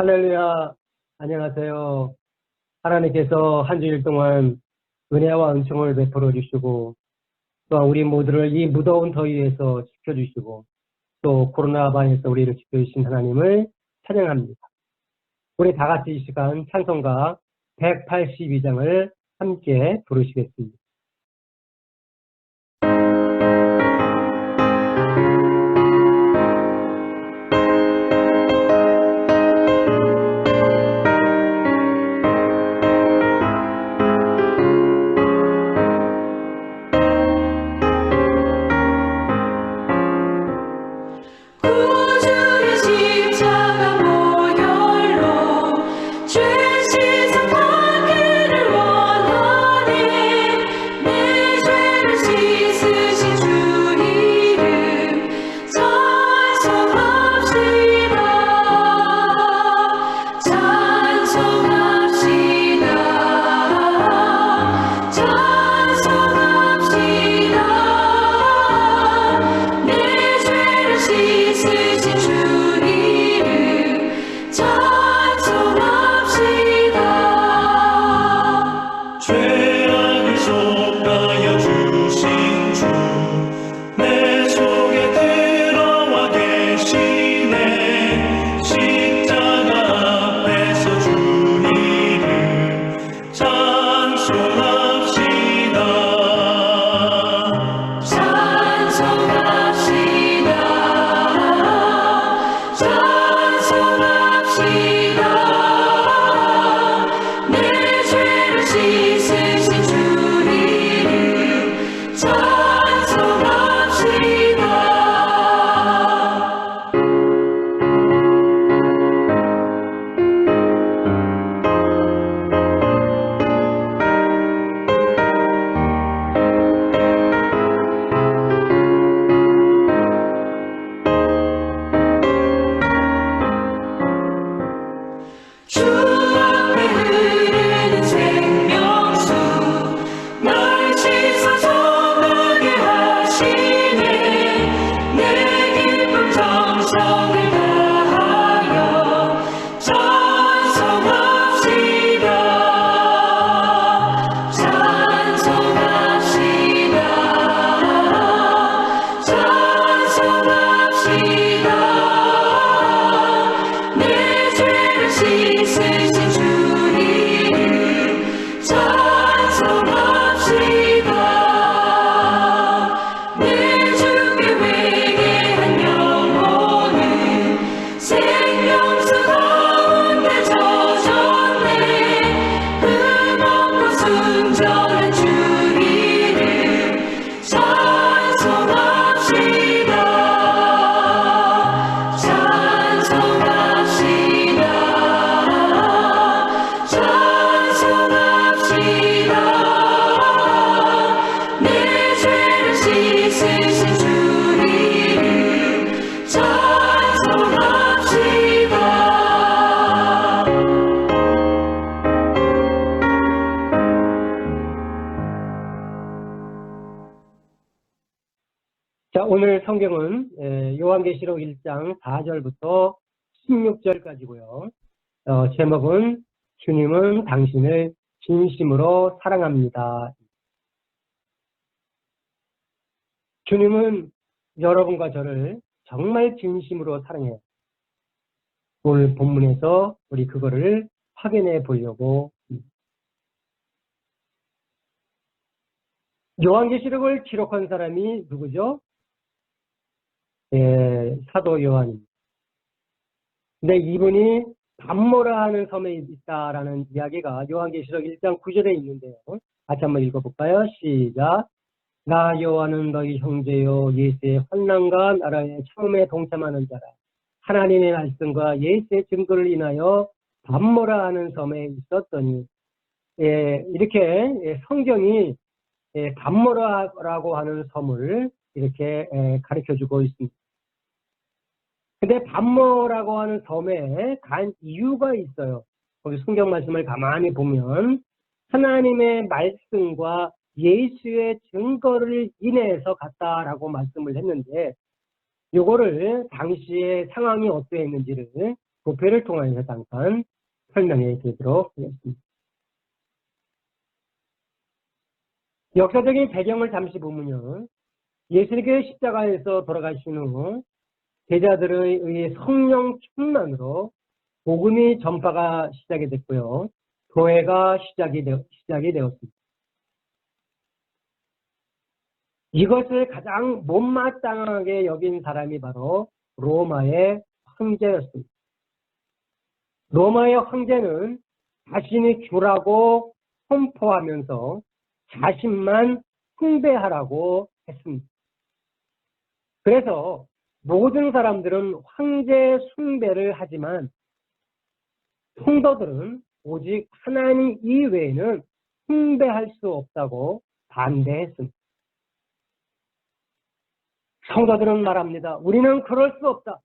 할렐루야, 안녕하세요. 하나님께서 한 주일 동안 은혜와 은총을 베풀어 주시고, 또한 우리 모두를 이 무더운 더위에서 지켜주시고, 또 코로나 바이러스에서 우리를 지켜주신 하나님을 찬양합니다. 우리 다 같이 이 시간 찬송가 182장을 함께 부르시겠습니다. 자, 오늘 성경은 요한계시록 1장 4절부터 16절까지고요. 제목은 주님은 당신을 진심으로 사랑합니다. 주님은 여러분과 저를 정말 진심으로 사랑해요. 오늘 본문에서 우리 그거를 확인해 보려고 합니다. 요한계시록을 기록한 사람이 누구죠? 사도 요한입니다. 근데 이분이 밤모라 하는 섬에 있다라는 이야기가 요한계시록 1장 9절에 있는데요. 같이 한번 읽어볼까요? 시작. 나 요한은 너희 형제요 예수의 환난과 나라의 처음에 동참하는 자라. 하나님의 말씀과 예수의 증거를 인하여 밤모라 하는 섬에 있었더니, 이렇게 성경이 밤모라라고 하는 섬을 이렇게 가르쳐주고 있습니다. 근데 밤모라고 하는 섬에 간 이유가 있어요. 거기 성경 말씀을 가만히 보면 하나님의 말씀과 예수의 증거를 인해서 갔다라고 말씀을 했는데, 요거를 당시의 상황이 어떠했는지를 부패를 통해서 잠깐 설명해 드리도록 하겠습니다. 역사적인 배경을 잠시 보면요. 예수님께서 십자가에서 돌아가신 후 제자들에 의해 성령 충만으로 복음이 전파가 시작이 됐고요. 교회가 시작이 되었습니다. 이것을 가장 못마땅하게 여긴 사람이 바로 로마의 황제였습니다. 로마의 황제는 자신이 주라고 선포하면서 자신만 숭배하라고 했습니다. 그래서 모든 사람들은 황제 숭배를 하지만 성도들은 오직 하나님 이외에는 숭배할 수 없다고 반대했습니다. 성도들은 말합니다. 우리는 그럴 수 없다.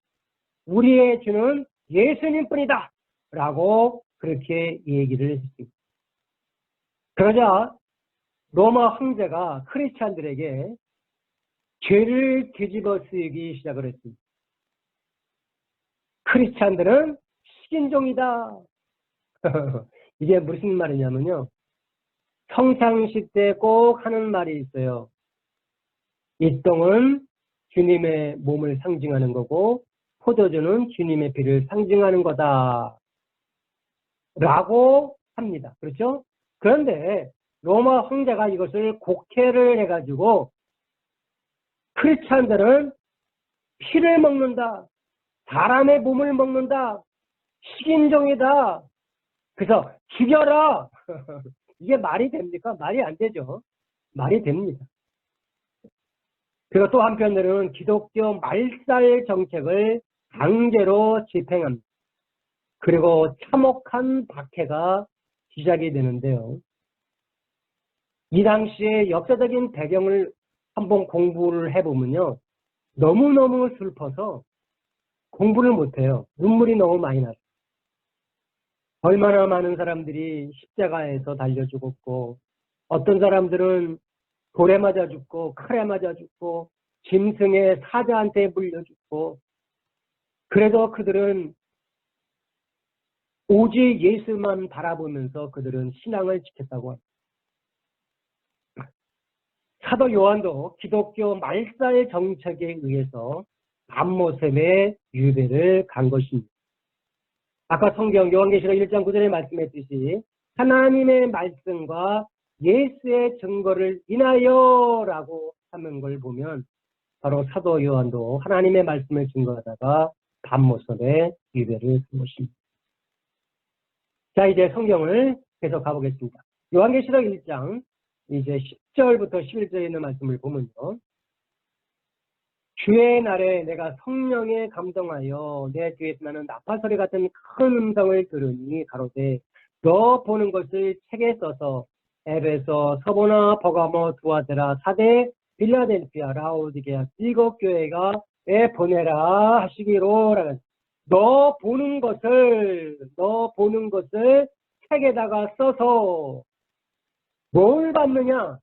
우리의 주는 예수님뿐이다. 라고 그렇게 얘기를 했습니다. 그러자 로마 황제가 크리스찬들에게 죄를 뒤집어 쓰기 시작을 했습니다. 크리스찬들은 식인종이다. 이게 무슨 말이냐면요. 성찬식 때 꼭 하는 말이 있어요. 이 똥은 주님의 몸을 상징하는 거고 포도주는 주님의 피를 상징하는 거다. 라고 합니다. 그렇죠? 그런데 로마 황제가 이것을 곡해를 해가지고 크리스찬들은 피를 먹는다. 사람의 몸을 먹는다. 식인종이다. 그래서 죽여라. 이게 말이 됩니까? 말이 안 되죠. 말이 됩니다. 그리고 또 한편으로는 기독교 말살 정책을 강제로 집행합니다. 그리고 참혹한 박해가 시작이 되는데요. 이 당시의 역사적인 배경을 한번 공부를 해보면요. 너무너무 슬퍼서 공부를 못해요. 눈물이 너무 많이 나요. 얼마나 많은 사람들이 십자가에서 달려 죽었고 어떤 사람들은 돌에 맞아 죽고 칼에 맞아 죽고 짐승의 사자한테 물려 죽고 그래도 그들은 오직 예수만 바라보면서 그들은 신앙을 지켰다고 합니다. 사도 요한도 기독교 말살 정책에 의해서 밤모섬의 유배를 간 것입니다. 아까 성경 요한계시록 1장 9절에 말씀했듯이 하나님의 말씀과 예수의 증거를 인하여라고 하는 걸 보면 바로 사도 요한도 하나님의 말씀을 증거하다가 밤모섬의 유배를 한 것입니다. 자, 이제 성경을 계속 가보겠습니다. 요한계시록 1장 이제 10절부터 11절에 있는 말씀을 보면요. 주의 날에 내가 성령에 감동하여 내 귀에서 나는 나팔소리 같은 큰 음성을 들으니 가로되 너 보는 것을 책에 써서 에베소, 서보나, 버가모, 두아데라, 사대, 빌라델피아, 라오디게아, 7교회가 에 보내라 하시기로. 너 보는 것을 책에다가 써서 뭘 받느냐?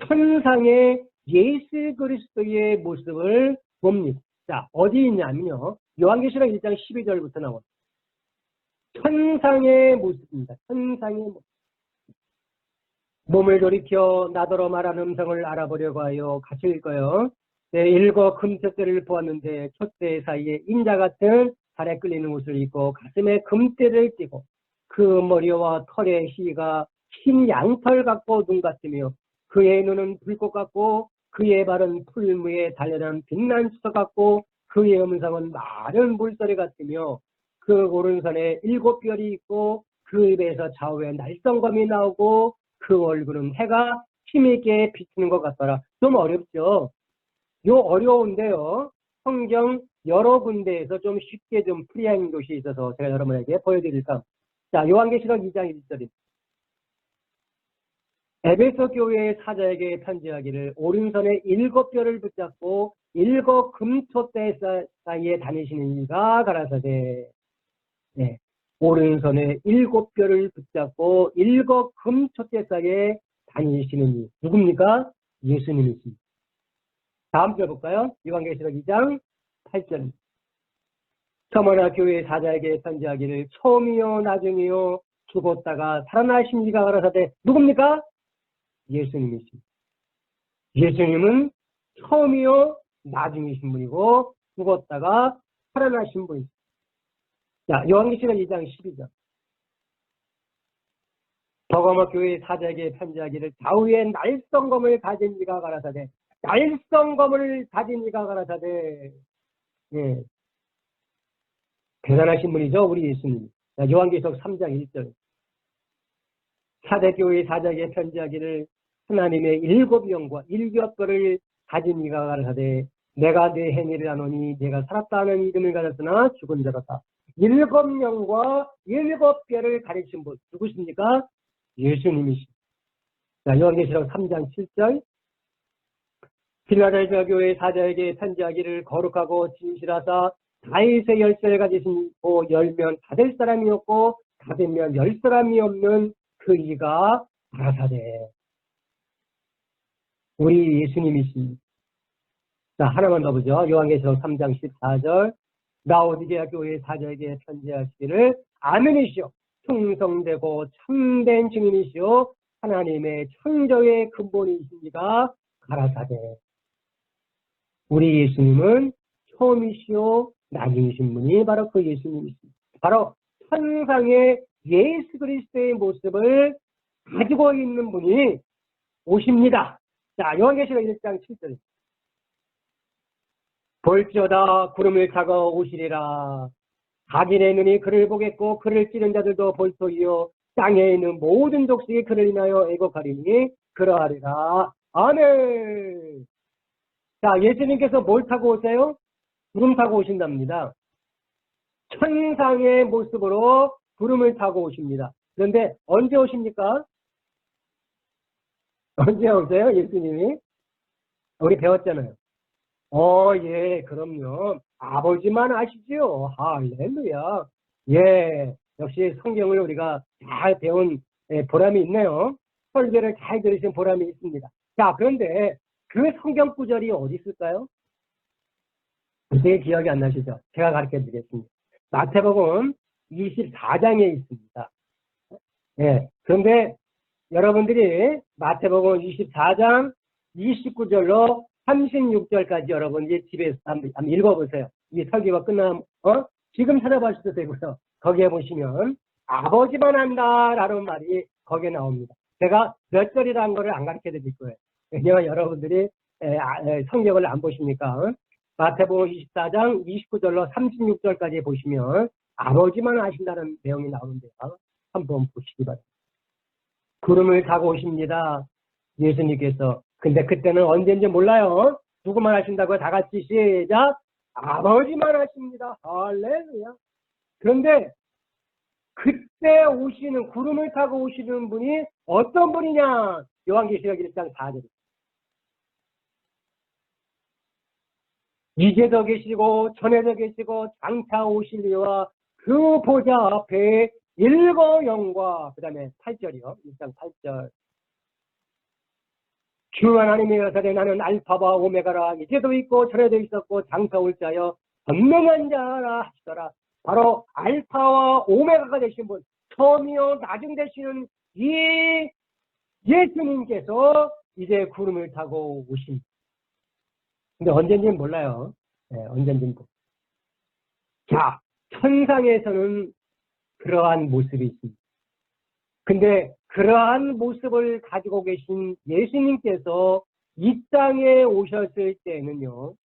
천상의 예수 그리스도의 모습을 봅니다. 자, 어디 있냐면요. 요한계시록 1장 12절부터 나옵니다. 천상의 모습입니다. 천상의 모습. 몸을 돌이켜 나더러 말하는 음성을 알아보려고 하여 같이 읽어요. 네, 일곱 금텟대를 보았는데 촛대 사이에 인자 같은 살에 끌리는 옷을 입고 가슴에 금띠를 띠고 그 머리와 털의 희가 흰 양털 같고 눈 같으며 그의 눈은 불꽃 같고 그의 발은 풀무에 달려난 빛난 수석 같고 그의 음성은 마른 물소리 같으며 그 오른손에 7별이 있고 그 입에서 좌우에 날성검이 나오고 그 얼굴은 해가 힘있게 비치는 것 같더라. 좀 어렵죠? 요 어려운데요. 성경 여러 군데에서 좀 쉽게 좀 풀이한 곳이 있어서 제가 여러분에게 보여드릴까. 자, 요한계시록 2장 1절입니다. 에베소 교회의 사자에게 편지하기를 오른손에 7별을 붙잡고 7 금톳대 사이에 다니시는 이가 가라사대. 네. 오른손에 7별을 붙잡고 7 금톳대 사이에 다니시는 이. 누굽니까? 예수님이십니다. 다음 절 볼까요? 요한계시록 2장 8절. 서머나 교회 사자에게 편지하기를 처음이요 나중이요 죽었다가 살아나신 이가 가라사대. 누굽니까? 예수님이십니다. 예수님은 처음이요 나중이신 분이고 죽었다가 살아나신 분이십니다. 자, 요한계시록 2장 12절. 버가모 교회 사자에게 편지하기를 좌우에 날성검을 가진 이가 가라사대. 날성검을 가진 이가 가라사대. 예. 대단하신 분이죠, 우리 예수님. 자, 요한계시록 3장 1절. 사대교회 사자에게 편지하기를 하나님의 7영과 7겹을 가진 이가 가라사대. 내가 내 행위를 하노니 내가 살았다 하는 이름을 가졌으나 죽은 자로다. 7영과 7뼈를 가리신 분 누구십니까? 예수님이십니다. 자, 요한계시록 3장 7절. 필라델피아 교회 사자에게 편지하기를 거룩하고 진실하사 다윗의 열쇠를 가지신 고 열면 닫을 사람이 없고 닫으면 열 사람이 없는 그 이가 가라사대. 우리 예수님이십니다. 자, 하나만 더 보죠. 요한계시록 3장 14절. 라오디게아 교회 사자에게 편지하시기를 아멘이시오. 충성되고 참된 증인이시오. 하나님의 창조의 근본이십니다. 가라사대. 우리 예수님은 처음이시오 나중이신 분이 바로 그 예수님이십니다. 바로 천상의 예수 그리스도의 모습을 가지고 있는 분이 오십니다. 자, 요한계시록 1장 7절. 볼지어다 구름을 타고 오시리라. 자기네 눈이 그를 보겠고 그를 찌른 자들도 볼 터이요 땅에 있는 모든 족속이 그를 인하여 애곡하리니 그러하리라. 아멘. 자, 예수님께서 뭘 타고 오세요? 구름 타고 오신답니다. 천상의 모습으로 구름을 타고 오십니다. 그런데 언제 오십니까? 언제 오세요? 예수님이? 우리 배웠잖아요. 예, 그럼요. 아버지만 아시죠? 할렐루야. 예, 역시 성경을 우리가 잘 배운 보람이 있네요. 설교를 잘 들으신 보람이 있습니다. 자, 그런데 그 성경 구절이 어디 있을까요? 그때 기억이 안 나시죠? 제가 가르쳐 드리겠습니다. 마태복음 24장에 있습니다. 예, 그런데 여러분들이 마태복음 24장 29절로 36절까지 여러분 이제 집에서 한번 읽어보세요. 이 설교가 끝나면 지금 찾아보셔도 되고요. 거기에 보시면 아버지만 안다라는 말이 거기에 나옵니다. 제가 몇 절이라는 거를 안 가르쳐 드릴 거예요. 왜냐하면 여러분들이 성경을 안 보시니까. 마태복음 24장 29절로 36절까지 보시면 아버지만 아신다는 내용이 나오는데요. 한번 보시기 바랍니다. 구름을 타고 오십니다. 예수님께서. 근데 그때는 언제인지 몰라요. 누구만 하신다고요? 다 같이 시작. 아버지만 하십니다. 할렐루야. 그런데 그때 오시는 구름을 타고 오시는 분이 어떤 분이냐? 요한계시록 1장 4절. 이제도 계시고 전에도 계시고 장차 오실 이와 그 보좌 앞에 7영과 그 다음에 8절이요. 1장 8절. 주 하나님의 여사대 나는 알파와 오메가라. 이제도 있고 전에도 있었고 장차 올 자여 선명한 자라 하시더라. 바로 알파와 오메가가 되신 분, 처음이요 나중 되시는 이 예수님께서 이제 구름을 타고 오십니다. 근데 언젠지는 몰라요. 네, 언젠지는. 자, 천상에서는 그러한 모습이 있습니다. 근데 그러한 모습을 가지고 계신 예수님께서 이 땅에 오셨을 때는요,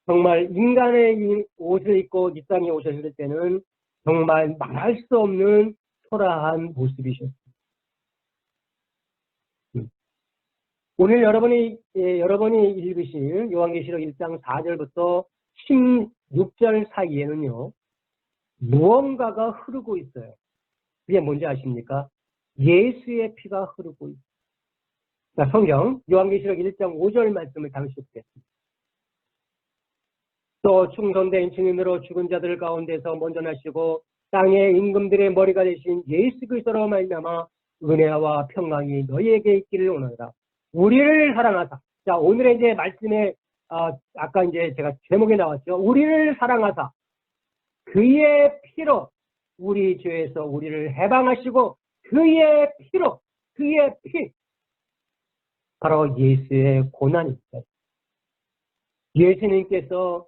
정말 인간의 옷을 입고 이 땅에 오셨을 때는 정말 말할 수 없는 초라한 모습이셨습니다. 오늘 여러분이 읽으실 요한계시록 1장 4절부터 16절 사이에는요, 무언가가 흐르고 있어요. 그게 뭔지 아십니까? 예수의 피가 흐르고 있어요. 자, 성경 요한계시록 1장 5절 말씀을 잠시 보겠습니다. 또 충성된 증인으로 죽은 자들 가운데서 먼저 나시고 땅의 임금들의 머리가 되신 예수 그리스도로 말미암아 은혜와 평강이 너희에게 있기를 원하노라. 우리를 사랑하사. 자, 오늘의 이제 말씀에 아까 이제 제가 제목에 나왔죠. 우리를 사랑하사. 그의 피로 우리 죄에서 우리를 해방하시고 그의 피로 그의 피 바로 예수의 고난입니다. 예수님께서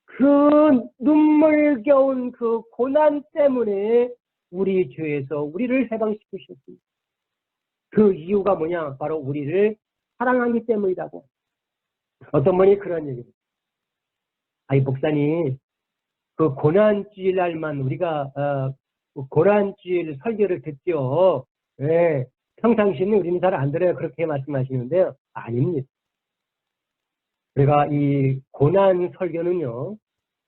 그 눈물겨운 그 고난 때문에 우리 죄에서 우리를 해방시키셨습니다. 그 이유가 뭐냐? 바로 우리를 사랑하기 때문이라고. 어떤 분이 그런 얘기를. 아이 목사님, 그 고난주일 날만 우리가 고난주일 설교를 듣죠. 예, 평상시는 우리는 잘 안 들어요. 그렇게 말씀하시는데요. 아닙니다. 우리가 이 고난 설교는요,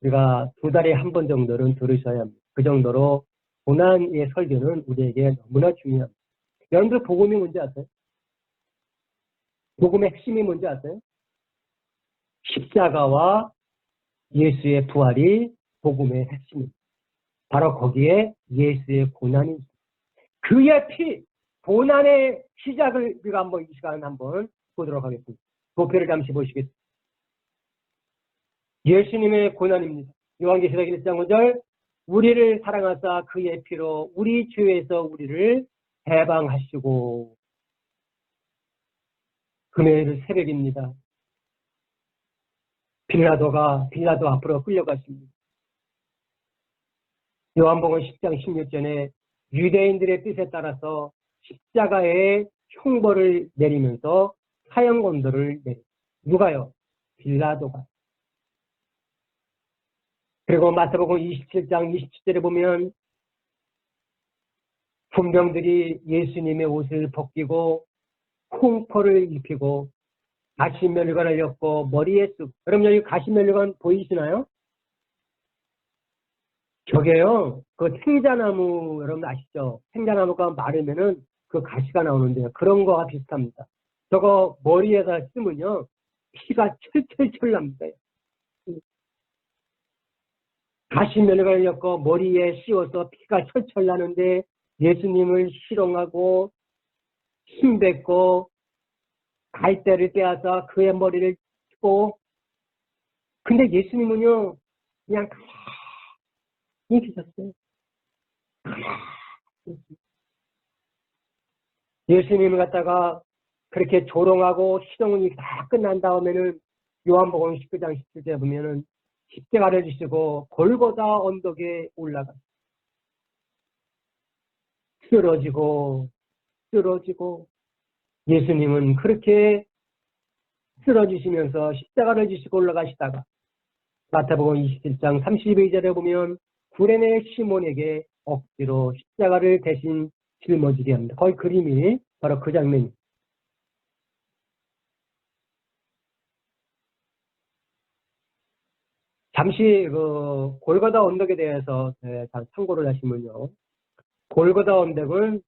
우리가 2달에 한 번 정도는 들으셔야 합니다. 그 정도로 고난의 설교는 우리에게 너무나 중요합니다. 여러분들 복음이 뭔지 아세요? 복음의 핵심이 뭔지 아세요? 십자가와 예수의 부활이 복음의 핵심입니다. 바로 거기에 예수의 고난이 있습니다. 그의 피, 고난의 시작을 우리가 한번 이 시간 한번 보도록 하겠습니다. 도표를 잠시 보시겠습니다. 예수님의 고난입니다. 요한계시록 1장 5절 우리를 사랑하사 그의 피로 우리 죄에서 우리를 해방하시고 금요일 새벽입니다. 빌라도 앞으로 끌려갔습니다. 요한복음 10장 16절에 유대인들의 뜻에 따라서 십자가에 형벌을 내리면서 사형권도를 내립니다. 누가요? 빌라도가. 그리고 마태복음 27장 27절에 보면 군병들이 예수님의 옷을 벗기고 콩포를 입히고 가시면류관을 엮고 머리에 쓰고. 여러분 여기 가시면류관 보이시나요? 저게요, 그 생자나무 여러분 아시죠? 생자나무가 마르면은 그 가시가 나오는데요. 그런 거와 비슷합니다. 저거 머리에다 쓰면요, 피가 철철철 납니다. 가시면류관을 엮고 머리에 씌워서 피가 철철 나는데 예수님을 희롱하고 힘뱉고 갈대를 떼어서 그의 머리를 치고, 근데 예수님은요 그냥 가만히 계셨어요. 예수님을 갖다가 그렇게 조롱하고 희롱이 다 끝난 다음에는 요한복음 19장 17절에 보면은 십자가를 지시고 골고다 언덕에 올라가 쓰러지고 예수님은 그렇게 쓰러지시면서 십자가를 지시고 올라가시다가 마태복음 27장 32절에 보면 구레네 시몬에게 억지로 십자가를 대신 짊어지게 합니다. 거의 그림이 바로 그 장면입니다. 잠시 그 골고다 언덕에 대해서 참고를 하시면요. 골고다 언덕은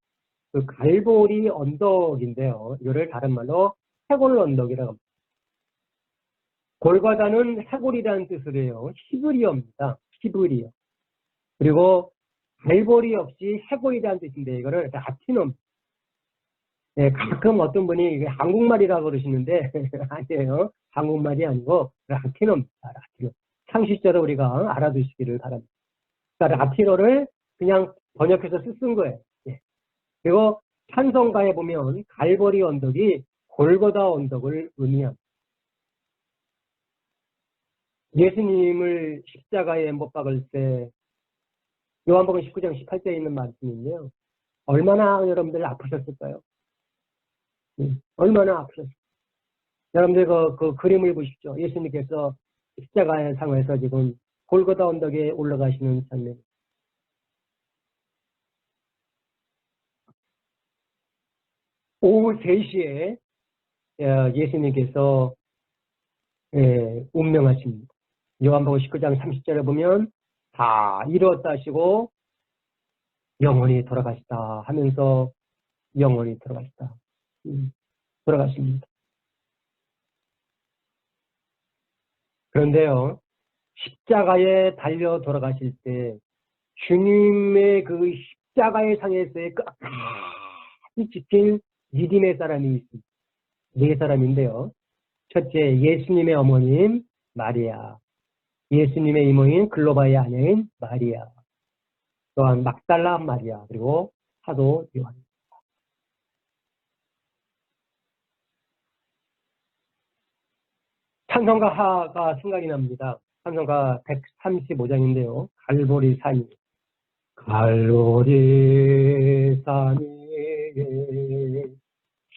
그 갈보리 언덕인데요. 이거를 다른 말로 해골 언덕이라고 합니다. 골고다는 해골이라는 뜻을 해요. 히브리어입니다. 히브리어. 그리고 갈보리 역시 해골이라는 뜻인데 이거를 라틴어. 네, 가끔 어떤 분이 한국말이라고 그러시는데 아니에요. 한국말이 아니고 라틴어입니다. 라틴어. 상식적으로 우리가 알아두시기를 바랍니다. 그러니까 라틴어를 그냥 번역해서 쓴 거예요. 예. 그리고 찬송가에 보면 갈보리 언덕이 골고다 언덕을 의미합니다. 예수님을 십자가에 못 박을 때 요한복음 19장 18절에 있는 말씀인데요. 얼마나 여러분들 아프셨을까요? 얼마나 아프셨을까요? 여러분들 그 그림을 보십시오. 예수님께서 십자가의 상에서 지금 골고다 언덕에 올라가시는 장면. 오후 3시에 예수님께서 운명하십니다. 요한복음 19장 30절에 보면 다 이루었다 하시고 영원히 돌아가시다 하면서 영원히 돌아가시다. 돌아가십니다. 그런데요, 십자가에 달려 돌아가실 때 주님의 그 십자가의 상에서의 끝까지 지킨 믿음의 사람이 있습니다. 4 사람인데요. 첫째, 예수님의 어머님 마리아. 예수님의 이모인 글로바의 아내인 마리아, 또한 막달라 마리아, 그리고 사도 요한. 찬송가가 생각이 납니다. 찬송가 135장인데요. 갈보리 산이. 갈보리 산이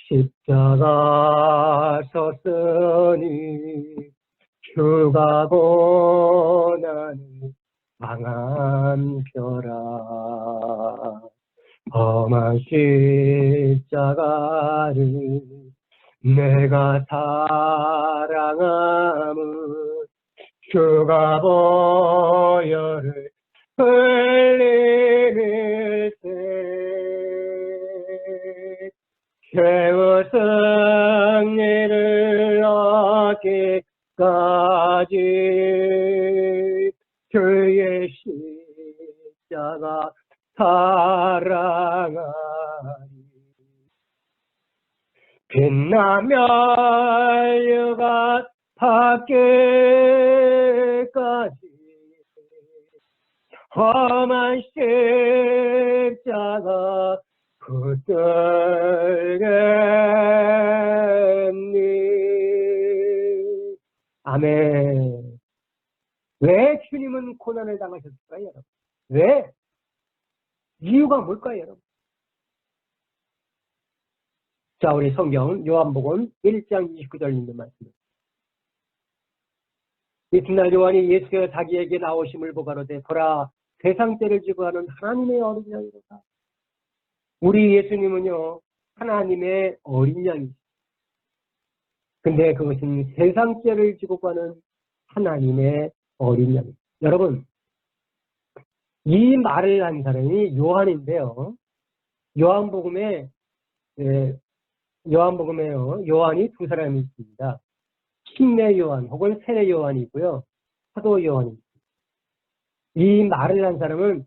십자가 섰으니 주가 고난을 당한 벼라. 험한 십자가를 내가 사랑함은 주가 보혈을 흘리밀세 최후 승리를 얻기까지 주의 십자가 사랑하리. 빛나며 유가 밖에까지 험한 십자가 붙들겠니. 아멘. 왜 주님은 고난을 당하셨을까요, 여러분? 왜? 이유가 뭘까요, 여러분? 자, 우리 성경 요한복음 1장 29절 있는 말씀. 이튿날 요한이 예수가 자기에게 나오심을 보고 가로되 보라 세상 죄를 지고 가는 하나님의 어린 양이로다. 우리 예수님은요 하나님의 어린 양이죠. 근데 그것은 세상 죄를 지고 가는 하나님의 어린 양이죠. 여러분, 이 말을 한 사람이 요한인데요. 요한복음에요. 요한이 두 사람이 있습니다. 침례 요한 혹은 세례 요한이고요. 사도 요한입니다. 이 말을 한 사람은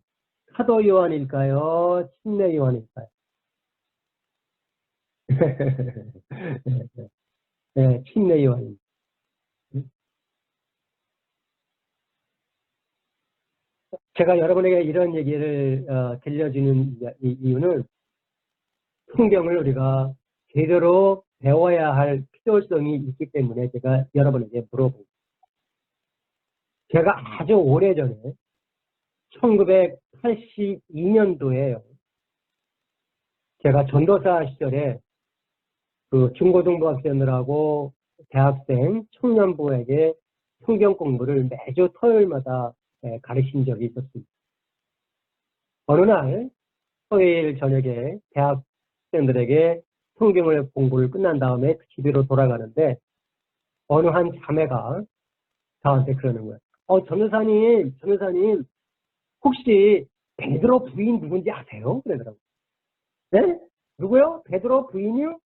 사도 요한일까요? 침례 요한일까요? 네, 침례 요한입니다. 제가 여러분에게 이런 얘기를 들려주는 이유는 성경을 우리가 제대로 배워야 할 필요성이 있기 때문에 제가 여러분에게 물어봅니다. 제가 아주 오래전에 1982년도에요. 제가 전도사 시절에 그 중고등부 학생들하고 대학생, 청년부에게 성경 공부를 매주 토요일마다 가르친 적이 있었습니다. 어느 날 토요일 저녁에 대학생들에게 성경을 공부를 끝난 다음에 집으로 돌아가는데 어느 한 자매가 저한테 그러는 거예요. 전도사님, 혹시 베드로 부인 누군지 아세요? 그러더라고요. 네? 누구요? 베드로 부인이요?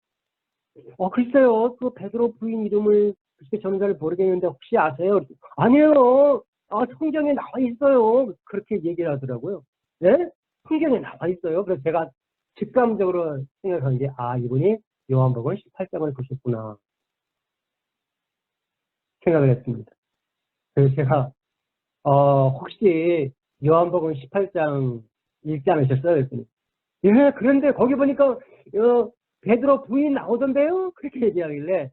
글쎄요. 그 베드로 부인 이름을 글쎄 저는 잘 모르겠는데 혹시 아세요? 아니에요. 성경에 나와 있어요. 그렇게 얘기를 하더라고요. 네? 성경에 나와 있어요. 그래서 제가 직감적으로 생각한 게 이분이 요한복음 18장을 보셨구나 생각을 했습니다. 그래서 제가 혹시 요한복음 18장 읽지 않으셨어요? 그랬더니 예, 그런데 거기 보니까 베드로 부인 나오던데요? 그렇게 얘기하길래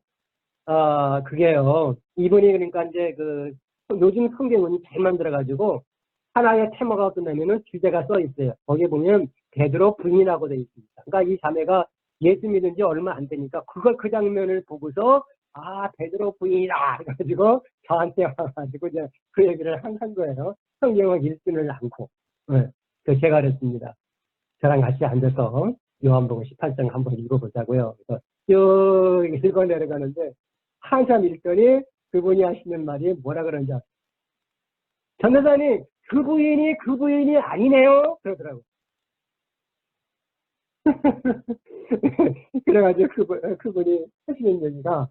그게요. 이분이 그러니까 이제 요즘 성경은 잘 만들어가지고 하나의 테마가 끝나면은 주제가 써 있어요. 거기 보면 베드로 부인이라고 되어 있습니다. 그러니까 이 자매가 예수 믿은 지 얼마 안 되니까 그 장면을 보고서 베드로 부인이다 그래가지고 저한테 와가지고 이제 그 얘기를 한 거예요. 성경을 읽지는 않고. 네. 그래서 제가 그랬습니다. 저랑 같이 앉아서 요한복음 18장 한번 읽어보자고요. 그래서 쭉 읽어 내려가는데 한참 읽더니 그분이 하시는 말이 뭐라 그런지 아세요? 전도사님, 그 부인이 아니네요. 그러더라고요. 그래가지고 그분이 하시는 얘기가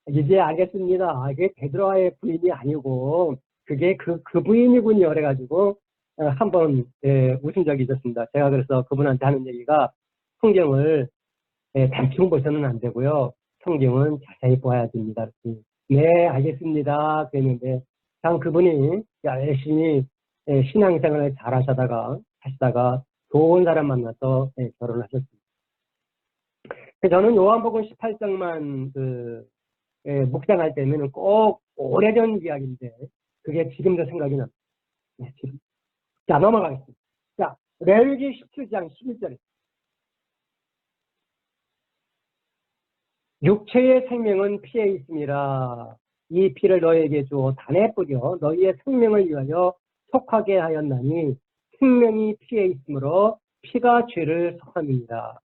이제 알겠습니다. 그게 베드로의 부인이 아니고 그게 그 부인이군요. 그래가지고 한번 웃은 적이 있었습니다. 제가 그래서 그분한테 하는 얘기가 성경을 대충 보셔는 안 되고요. 성경은 자세히 보아야 됩니다. 네, 알겠습니다. 그랬는데 참 그분이 열심히 신앙생활을 잘 하시다가 좋은 사람 만나서 결혼하셨습니다. 저는 요한복음 18장만 묵상할 때면 꼭 오래전 이야기인데 그게 지금도 생각이 납니다. 지금. 자, 넘어가겠습니다. 자, 레위기 17장 11절에 육체의 생명은 피에 있음이라. 이 피를 너에게 주어 단에 뿌려 너희의 생명을 위하여 속하게 하였나니 생명이 피에 있으므로 피가 죄를 속함이니라.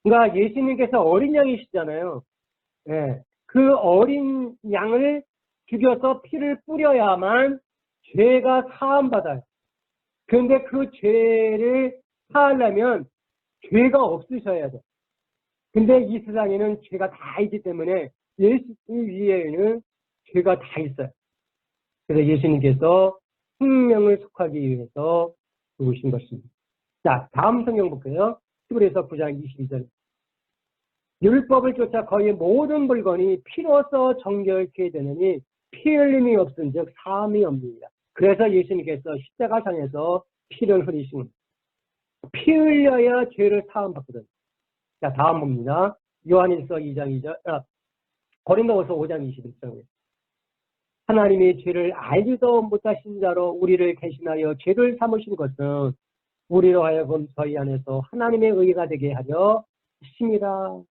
그러니까 예수님께서 어린 양이시잖아요. 예, 그 어린 양을 죽여서 피를 뿌려야만 죄가 사함받아요. 그런데 그 죄를 사하려면 죄가 없으셔야 돼요. 근데 이 세상에는 죄가 다 있기 때문에 예수님 위에는 죄가 다 있어요. 그래서 예수님께서 생명을 속하기 위해서 죽으신 것입니다. 자, 다음 성경 볼게요. 히브리서 9장 22절. 율법을 쫓아 거의 모든 물건이 피로서 정결케 되느니 피 흘림이 없은즉 사함이 없느니라. 그래서 예수님께서 십자가상에서 피를 흘리신 피 흘려야 죄를 사함받거든. 자, 다음 봅니다. 요한일서 2장 2절, 고린도후서 5장 21절. 하나님이 죄를 알지도 못하신 자로 우리를 대신하여 죄를 삼으신 것은 우리로 하여금 저희 안에서 하나님의 의가 되게 하려 하심이라.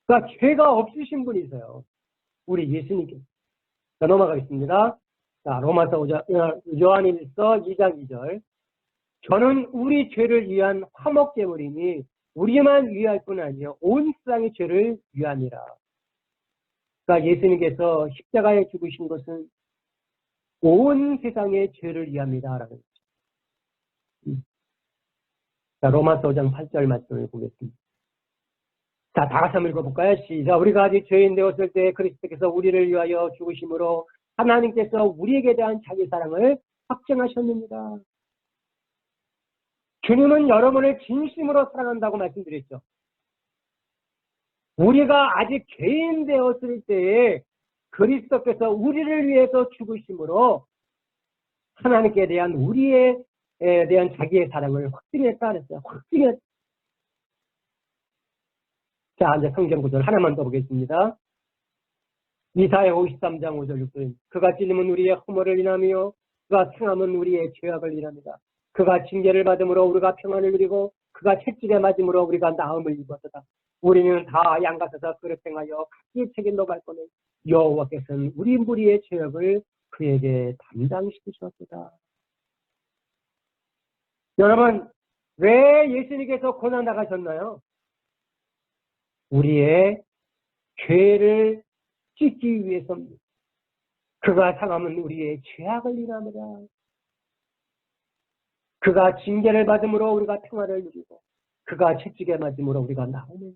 그러니까 죄가 없으신 분이세요. 우리 예수님께서. 자, 넘어가겠습니다. 자, 로마서 5장, 요한일서 2장 2절. 저는 우리 죄를 위한 화목제물이니 우리만 위할 뿐 아니요 온 세상의 죄를 위함이라. 그러니까 예수님께서 십자가에 죽으신 것은 온 세상의 죄를 위함이다라는 거죠. 자, 로마서 5장 8절 말씀을 보겠습니다. 자, 다 같이 한번 읽어볼까요? 시작. 우리가 아직 죄인 되었을 때 그리스도께서 우리를 위하여 죽으심으로 하나님께서 우리에게 대한 자기 사랑을 확증하셨습니다. 주님은 여러분을 진심으로 사랑한다고 말씀드렸죠. 우리가 아직 죄인 되었을 때에 그리스도께서 우리를 위해서 죽으심으로 하나님께 대한 우리에 대한 자기의 사랑을 확증했다 그랬어요. 확증했다. 자, 이제 성경 구절 하나만 더 보겠습니다. 이사야 53장 5절 6절. 그가 찔림은 우리의 허물을 인하며 그가 상함은 우리의 죄악을 인합니다. 그가 징계를 받음으로 우리가 평안을 누리고 그가 채찍에 맞음으로 우리가 나음을 입었다. 우리는 다 양같아서 그릇 행하여 각기 책임도 받고는 여호와께서는 우리 무리의 죄악을 그에게 담당시키셨다. 여러분, 왜 예수님께서 고난 당하셨나요? 우리의 죄를 씻기 위해서입니다. 그가 상함은 우리의 죄악을 인하느라. 그가 징계를 받음으로 우리가 평화를 누리고 그가 채찍에 맞음으로 우리가 나음을.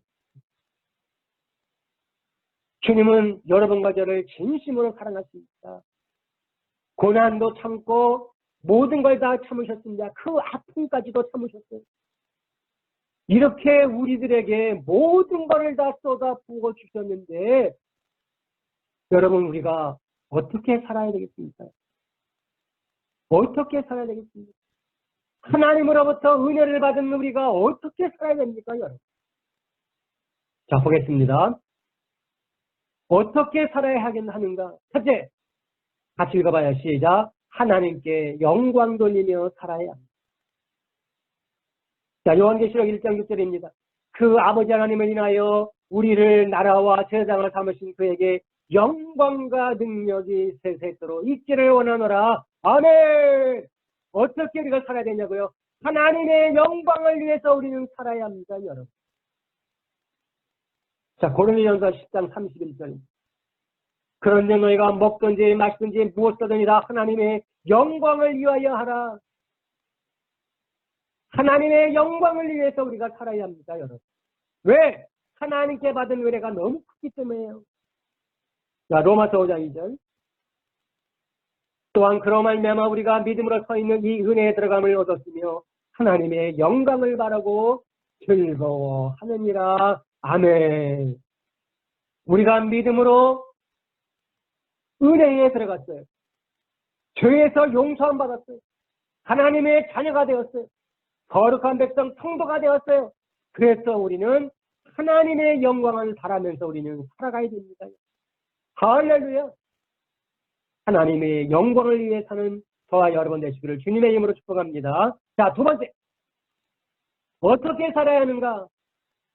주님은 여러분과 저를 진심으로 사랑하십니다. 고난도 참고 모든 걸 다 참으셨습니다. 그 아픔까지도 참으셨어요. 이렇게 우리들에게 모든 것을 다 쏟아부어 주셨는데 여러분, 우리가 어떻게 살아야 되겠습니까? 어떻게 살아야 되겠습니까? 하나님으로부터 은혜를 받은 우리가 어떻게 살아야 됩니까, 여러분? 자, 보겠습니다. 어떻게 살아야 하는가? 첫째, 같이 읽어봐요. 시작. 하나님께 영광 돌리며 살아야 합니다. 자, 요한계시록 1장 6절입니다. 그 아버지 하나님을 인하여 우리를 나라와 제사장을 삼으신 그에게 영광과 능력이 세세토록 있기를 원하노라. 아멘. 어떻게 우리가 살아야 되냐고요? 하나님의 영광을 위해서 우리는 살아야 합니다, 여러분. 자, 고린도전서 10장 31절입니다. 그런데 너희가 먹든지 마시든지 무엇이든 다 하나님의 영광을 위하여 하라. 하나님의 영광을 위해서 우리가 살아야 합니다, 여러분. 왜? 하나님께 받은 은혜가 너무 크기 때문에요. 자, 로마서 5장 2절. 또한 그로 말미암아 우리가 믿음으로 서 있는 이 은혜에 들어감을 얻었으며 하나님의 영광을 바라고 즐거워하느니라. 아멘. 우리가 믿음으로 은혜에 들어갔어요. 죄에서 용서함 받았어요. 하나님의 자녀가 되었어요. 거룩한 백성 성도가 되었어요. 그래서 우리는 하나님의 영광을 바라면서 우리는 살아가야 됩니다. 할렐루야. 하나님의 영광을 위해 사는 저와 여러분 되시기를 주님의 이름으로 축복합니다. 자, 두 번째. 어떻게 살아야 하는가?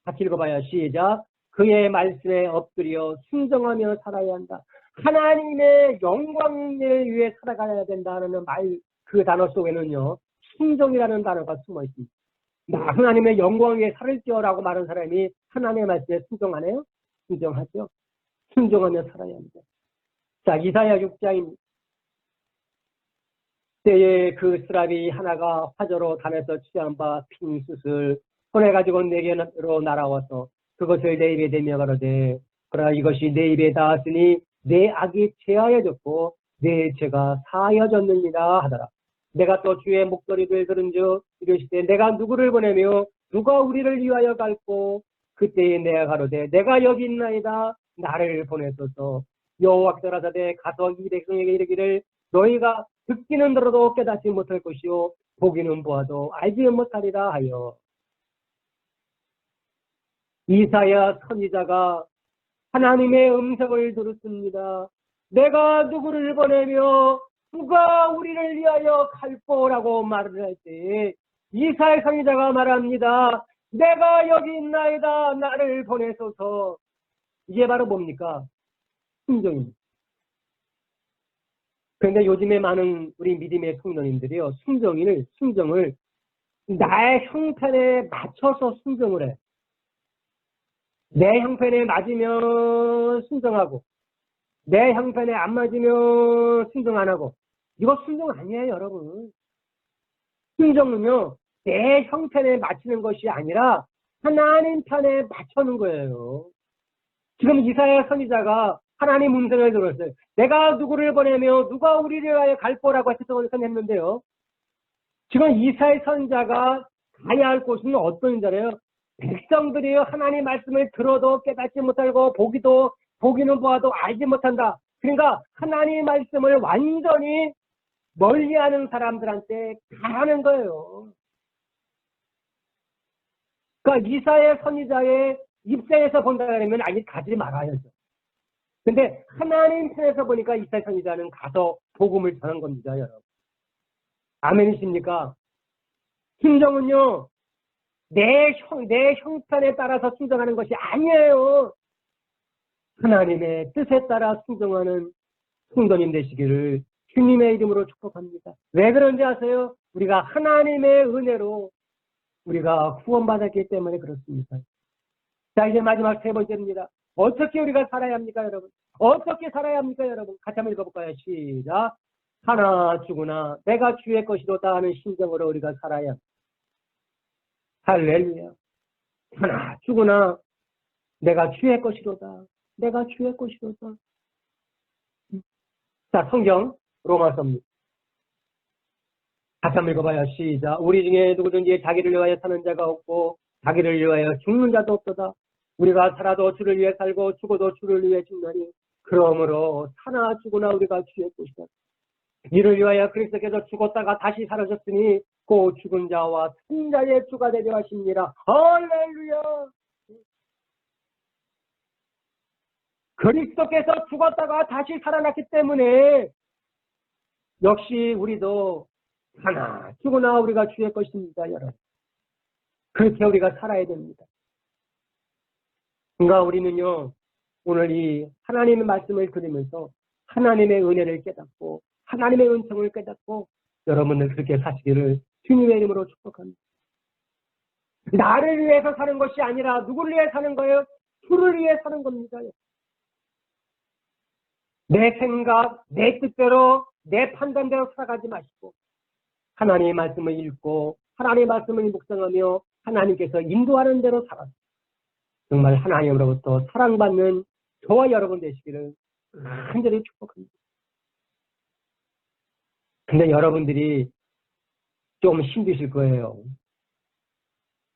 같이 읽어봐요. 시작. 그의 말씀에 엎드려 순종하며 살아야 한다. 하나님의 영광을 위해 살아가야 된다는 말, 그 단어 속에는요, 순종이라는 단어가 숨어 있습니다. 나 하나님의 영광 위에 살을지어라고 말한 사람이 하나님의 말씀에 순종 안 해요? 순종하죠. 순종하며 살아야 합니다. 자, 이사야 6장입니다. 때에 그 스라비 하나가 화저로 담에서 취한 바 핀 숯을 손에 가지고 내게로 날아와서 그것을 내 입에 대며 가로되 그러나 이것이 내 입에 닿았으니 내 악이 제하여졌고 내 죄가 사하여졌느니라 하더라. 내가 또 주의 목소리를 들은즉 이르시되 내가 누구를 보내며 누가 우리를 위하여 갈고 그때에 내가 가로되 내가 여기 있나이다 나를 보내소서. 여호와께서 가라사대 가서 이 백성에게 이르기를 너희가 듣기는 들어도 깨닫지 못할 것이요 보기는 보아도 알지 못하리라 하여. 이사야 선지자가 하나님의 음성을 들었습니다. 내가 누구를 보내며 누가 우리를 위하여 갈꼬라고 말을 할 때 이사야 선지자가 말합니다. 내가 여기 있나이다 나를 보내소서. 이게 바로 뭡니까? 순종입니다. 그런데 요즘에 많은 우리 믿음의 성도님들이요, 순종을 나의 형편에 맞춰서 순종을 해. 내 형편에 맞으면 순종하고, 내 형편에 안 맞으면 순종 안 하고. 이거 순종 아니에요, 여러분. 순종은요, 내 형편에 맞추는 것이 아니라 하나님 편에 맞추는 거예요. 지금 이사야 선지자가 하나님 음성을 들었어요. 내가 누구를 보내며 누가 우리를 위하여 갈 거라고 했는데요. 지금 이사야 선지자가 가야 할 곳은 어떤 자래요? 백성들이 하나님 말씀을 들어도 깨닫지 못하고 보기는 보아도 알지 못한다. 그러니까 하나님 말씀을 완전히 멀리하는 사람들한테 가라는 거예요. 그러니까 이사야 선지자의 입장에서 본다면 아니 가지 말아야죠. 근데 하나님 편에서 보니까 이사야 선지자는 가서 복음을 전한 겁니다, 여러분. 아멘이십니까? 순종은요, 내 형편에 따라서 순종하는 것이 아니에요. 하나님의 뜻에 따라 순종하는 성도님 되시기를 주님의 이름으로 축복합니다. 왜 그런지 아세요? 우리가 하나님의 은혜로 우리가 구원받았기 때문에 그렇습니다. 자, 이제 마지막 세 번째입니다. 어떻게 우리가 살아야 합니까, 여러분? 어떻게 살아야 합니까, 여러분? 같이 한번 읽어볼까요? 시작. 하나 주구나 내가 주의 것이로다 하는 심정으로 우리가 살아야 합니다. 할렐루야. 하나 주구나 내가 주의 것이로다. 내가 주의 것이로다. 자, 성경 로마서입니다. 같이 한번 읽어봐요. 시작. 우리 중에 누구든지 자기를 위하여 사는 자가 없고 자기를 위하여 죽는 자도 없도다. 우리가 살아도 주를 위해 살고 죽어도 주를 위해 죽나니 그러므로 사나 죽으나 우리가 주의 것이다. 이를 위하여 그리스도께서 죽었다가 다시 살아셨으니 그 죽은 자와 산 자의 주가 되려 하십니다. 할렐루야. 그리스도께서 죽었다가 다시 살아났기 때문에 역시 우리도 하나 죽으나 우리가 주의 것입니다, 여러분. 그렇게 우리가 살아야 됩니다. 그러니까 우리는요, 오늘 이 하나님의 말씀을 들으면서 하나님의 은혜를 깨닫고 하나님의 은총을 깨닫고 여러분들 그렇게 사시기를 주님의 이름으로 축복합니다. 나를 위해서 사는 것이 아니라 누구를 위해 사는 거예요? 주를 위해 사는 겁니다. 내 생각, 내 뜻대로, 내 판단대로 살아가지 마시고 하나님의 말씀을 읽고 하나님의 말씀을 묵상하며 하나님께서 인도하는 대로 살아서 정말 하나님으로부터 사랑받는 저와 여러분 되시기를 간절히 축복합니다. 근데 여러분들이 좀 힘드실 거예요.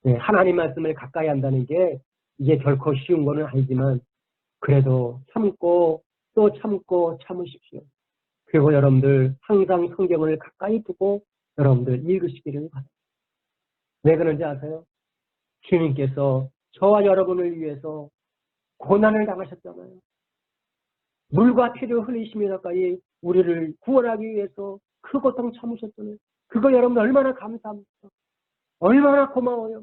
네, 하나님 말씀을 가까이 한다는 게 이게 결코 쉬운 거는 아니지만 그래도 참고 또 참고 참으십시오. 그리고 여러분들 항상 성경을 가까이 두고 여러분들 읽으시기를 바랍니다. 왜 그런지 아세요? 주님께서 저와 여러분을 위해서 고난을 당하셨잖아요. 물과 피를 흘리시며 가까이 우리를 구원하기 위해서 그 고통 참으셨잖아요. 그거 여러분 얼마나 감사합니까? 얼마나 고마워요.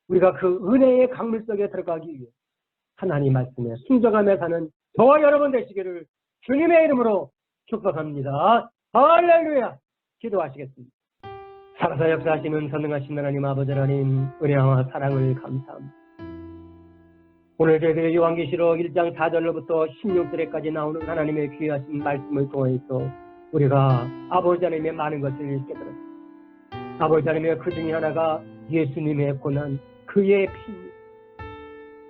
우리가 그 은혜의 강물 속에 들어가기 위해 하나님 말씀에 순종하며 사는 저와 여러분 되시기를 주님의 이름으로 축복합니다. 할렐루야. 기도하시겠습니다. 살아서 역사하시는 선능하신 하나님 아버지 하나님, 은혜와 사랑을 감사합니다. 오늘 저희들의 요한계시록 1장 4절로부터 16절까지 나오는 하나님의 귀하신 말씀을 통해서 우리가 아버지 하나님의 많은 것을 깨달았습니다. 아버지 하나님의 그 중에 하나가 예수님의 고난, 그의 피.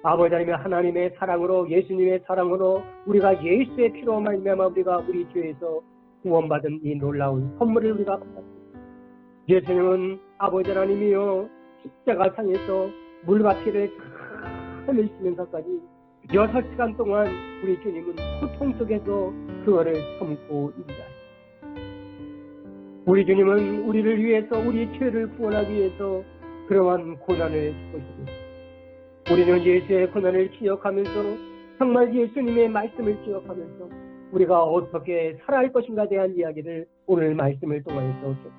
아버지 하나님의 사랑으로, 예수님의 사랑으로 우리가 예수의 피로 말미암아 우리가 우리 죄에서 구원받은 이 놀라운 선물을 우리가 받았습니다. 예수님은 아버지 하나님이요 십자가상에서 물과 피를 흘리시면서까지 6시간 동안 우리 주님은 고통 속에서 그거를 참고 인자하셨습니다. 우리 주님은 우리를 위해서, 우리 죄를 구원하기 위해서 그러한 고난을 겪으셨습니다. 우리는 예수의 고난을 기억하면서, 정말 예수님의 말씀을 기억하면서 우리가 어떻게 살아야 할 것인가에 대한 이야기를 오늘 말씀을 통해서 줬습니다.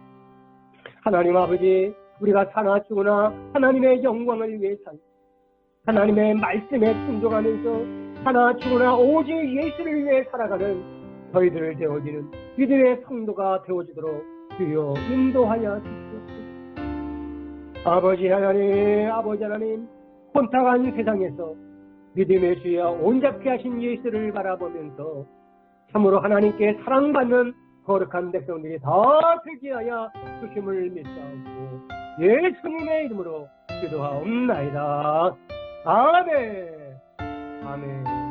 하나님 아버지, 우리가 사나 죽으나 하나님의 영광을 위해 살, 하나님의 말씀에 순종하면서 사나 죽으나 오직 예수를 위해 살아가는 저희들 되어지는 믿음의 성도가 되어지도록 주여 인도하여 주시옵소서. 아버지 하나님, 혼탁한 세상에서 믿음의 주여 온전케 하신 예수를 바라보면서 참으로 하나님께 사랑받는 거룩한 백성들이 다 되게 하여 주심을 믿사옵고 예수님의 이름으로 기도하옵나이다. 아멘. 아멘.